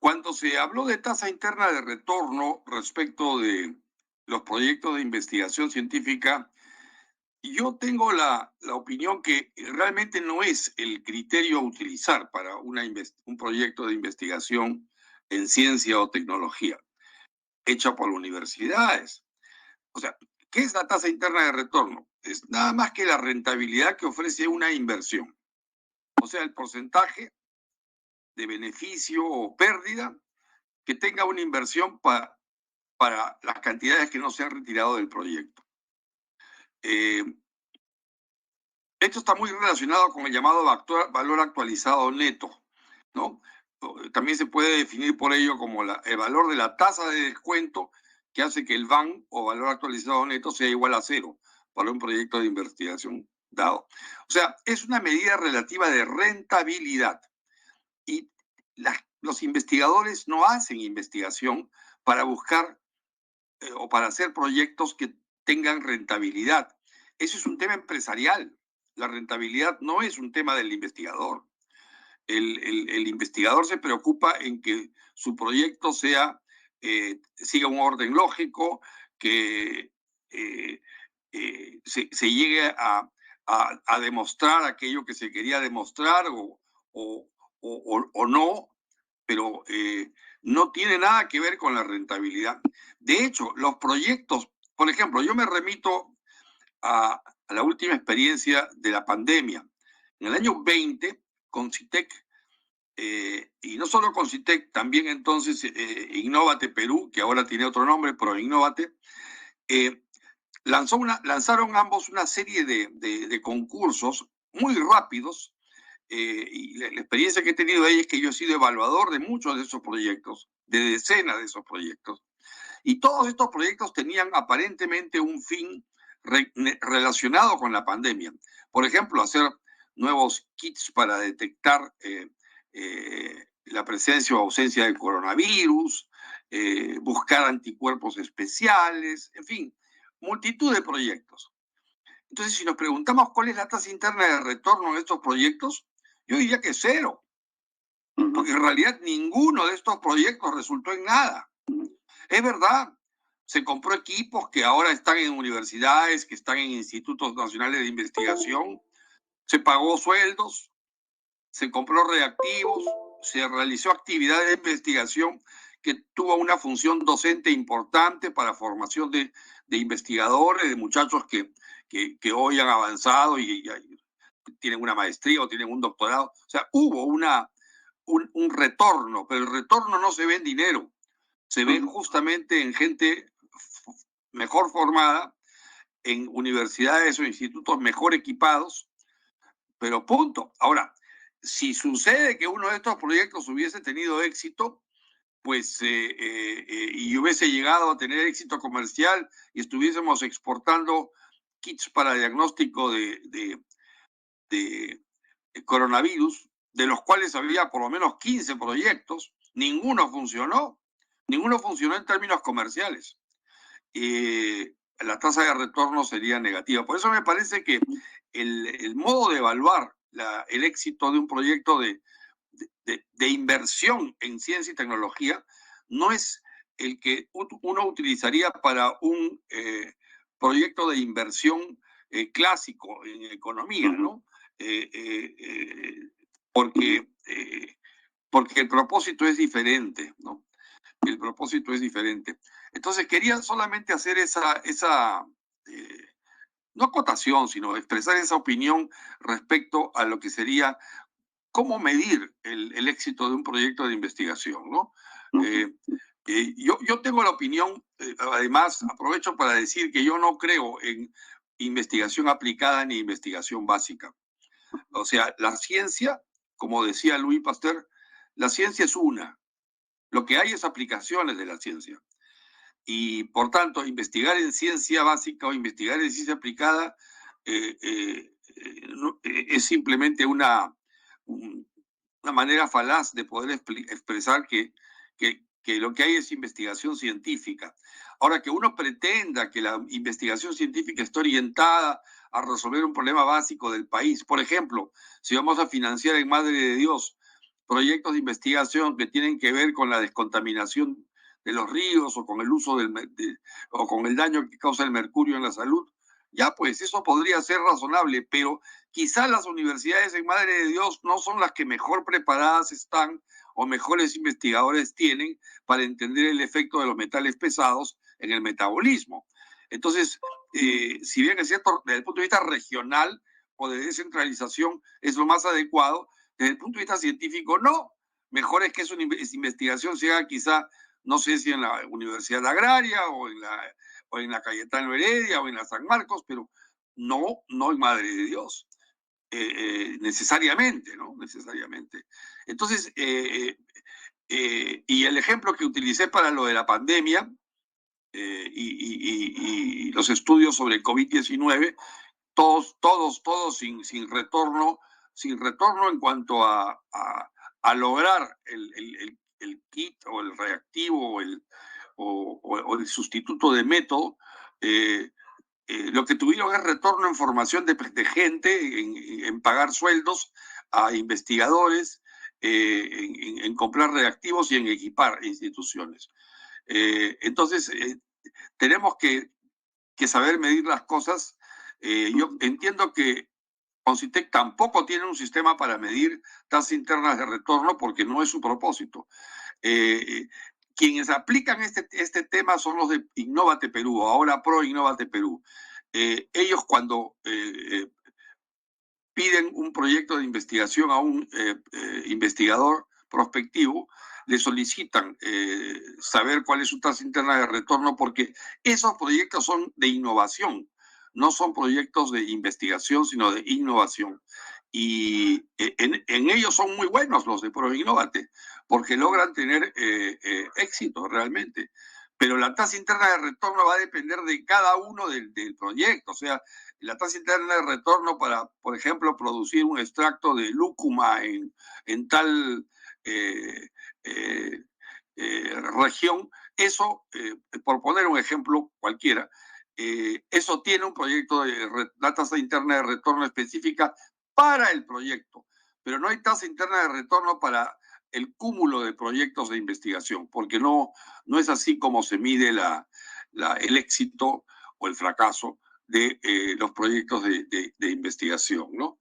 Cuando se habló de tasa interna de retorno respecto de los proyectos de investigación científica, yo tengo la opinión que realmente no es el criterio a utilizar para un proyecto de investigación en ciencia o tecnología hecha por universidades. O sea, ¿qué es la tasa interna de retorno? Es nada más que la rentabilidad que ofrece una inversión. O sea, el porcentaje de beneficio o pérdida que tenga una inversión para las cantidades que no se han retirado del proyecto. Eh, Esto está muy relacionado con el llamado valor actualizado neto, ¿no? También se puede definir por ello como el valor de la tasa de descuento que hace que el VAN o valor actualizado neto sea igual a cero para un proyecto de investigación dado. O sea, es una medida relativa de rentabilidad y los investigadores no hacen investigación para buscar o para hacer proyectos que tengan rentabilidad. Eso es un tema empresarial. La rentabilidad no es un tema del investigador. El investigador se preocupa en que su proyecto siga un orden lógico, que se llegue a demostrar aquello que se quería demostrar o, o no, pero no tiene nada que ver con la rentabilidad. De hecho, los proyectos, por ejemplo, yo me remito a la última experiencia de la pandemia. En el año 20, Concitec, y no solo Concitec, también entonces Innovate Perú, que ahora tiene otro nombre, pero Innovate, eh, lanzaron ambos una serie de concursos muy rápidos. Y la experiencia que he tenido ahí es que yo he sido evaluador de muchos de esos proyectos, de decenas de esos proyectos. Y todos estos proyectos tenían aparentemente un fin relacionado con la pandemia. Por ejemplo, hacer nuevos kits para detectar la presencia o ausencia del coronavirus, buscar anticuerpos especiales, en fin, multitud de proyectos. Entonces, si nos preguntamos cuál es la tasa interna de retorno de estos proyectos, yo diría que cero, porque en realidad ninguno de estos proyectos resultó en nada. Es verdad, se compró equipos que ahora están en universidades, que están en institutos nacionales de investigación, se pagó sueldos, se compró reactivos, se realizó actividades de investigación que tuvo una función docente importante para formación de investigadores, de muchachos que hoy han avanzado y tienen una maestría o tienen un doctorado. O sea, hubo un retorno, pero el retorno no se ve en dinero, se ve justamente en gente mejor formada, en universidades o institutos mejor equipados, pero punto. Ahora, si sucede que uno de estos proyectos hubiese tenido éxito, pues y hubiese llegado a tener éxito comercial y estuviésemos exportando kits para diagnóstico de coronavirus, de los cuales había por lo menos 15 proyectos, ninguno funcionó en términos comerciales. La tasa de retorno sería negativa. Por eso me parece que el modo de evaluar el éxito de un proyecto de inversión en ciencia y tecnología no es el que uno utilizaría para un proyecto de inversión clásico en economía, ¿no? Porque, porque el propósito es diferente, ¿no? El propósito es diferente. Entonces quería solamente hacer esa no acotación, sino expresar esa opinión respecto a lo que sería cómo medir el éxito de un proyecto de investigación, ¿no? Yo tengo la opinión, además aprovecho para decir que yo no creo en investigación aplicada ni investigación básica. O sea, la ciencia, como decía Louis Pasteur, la ciencia es una. Lo que hay es aplicaciones de la ciencia. Y por tanto, investigar en ciencia básica o investigar en ciencia aplicada es simplemente una manera falaz de poder expresar que lo que hay es investigación científica. Ahora, que uno pretenda que la investigación científica esté orientada a resolver un problema básico del país, por ejemplo, si vamos a financiar en Madre de Dios proyectos de investigación que tienen que ver con la descontaminación de los ríos o con el uso o con el daño que causa el mercurio en la salud, ya pues eso podría ser razonable, pero quizás las universidades en Madre de Dios no son las que mejor preparadas están o mejores investigadores tienen para entender el efecto de los metales pesados en el metabolismo. Entonces, si bien es cierto, desde el punto de vista regional o de descentralización es lo más adecuado, desde el punto de vista científico no. Mejor es que esa investigación se haga quizá, no sé si en la Universidad Agraria o en la Cayetano Heredia o en la San Marcos, pero no en Madre de Dios. Necesariamente, ¿no? Necesariamente. Entonces, y el ejemplo que utilicé para lo de la pandemia y los estudios sobre COVID-19, todos sin retorno en cuanto a lograr el kit o el reactivo o el sustituto de método. Lo que tuvieron es retorno en formación de gente, en pagar sueldos a investigadores, en comprar reactivos y en equipar instituciones. Entonces, tenemos que saber medir las cosas. Yo entiendo que Concitec tampoco tiene un sistema para medir tasas internas de retorno porque no es su propósito. Eh, Quienes aplican este tema son los de Innovate Perú, ahora Pro Innovate Perú. Ellos cuando piden un proyecto de investigación a un investigador prospectivo, le solicitan saber cuál es su tasa interna de retorno porque esos proyectos son de innovación, no son proyectos de investigación, sino de innovación. Y en ellos son muy buenos los de ProInnovate, porque logran tener éxito realmente. Pero la tasa interna de retorno va a depender de cada uno del proyecto. O sea, la tasa interna de retorno para, por ejemplo, producir un extracto de lúcuma en tal eh, eh, región, eso, por poner un ejemplo cualquiera, eso tiene un proyecto de la tasa interna de retorno específica para el proyecto, pero no hay tasa interna de retorno para el cúmulo de proyectos de investigación, porque no es así como se mide el éxito o el fracaso de los proyectos de investigación, ¿no?